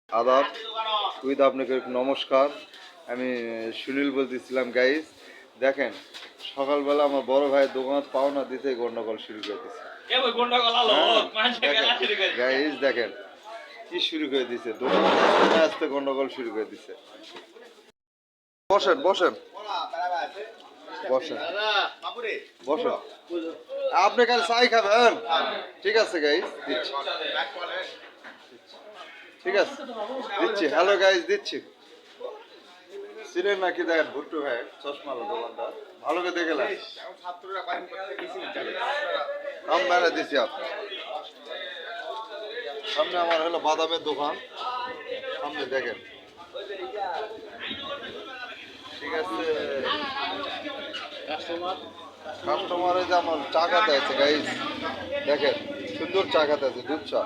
আদাব উইদ আপনাকে নমস্কার। আমি সুনীল বলতেছিলাম গাইস। দেখেন সকালবেলা আমার বড় ভাইয়ের দোকান পাওনা দিতে গন্ডগোল শুরু করে দিচ্ছে। গাইস দেখেন কি শুরু করে দিছে, দোকান আসতে গন্ডগোল শুরু করে দিছে। বসেন বসেন বসেন বসেন, আপনি কাল চাই খাবেন? ঠিক আছে গাইস দিচ্ছি, ঠিক আছে দিচ্ছি। হ্যালো গাইস দিচ্ছি। চিনেন নাকি? দেখেন ভুট্টু ভাই চশমালো দোকানদার, ভালো করে দেখে লাগ দাম বেড়ে দিচ্ছি আপনার সামনে। আমার হলো বাদামের দোকান, সামনে দেখেন। ঠিক আছে কাস্টমারে যে আমার চা খাতে আছে গাইস, দেখেন সুন্দর চা খাতে আছে, দুধ চা।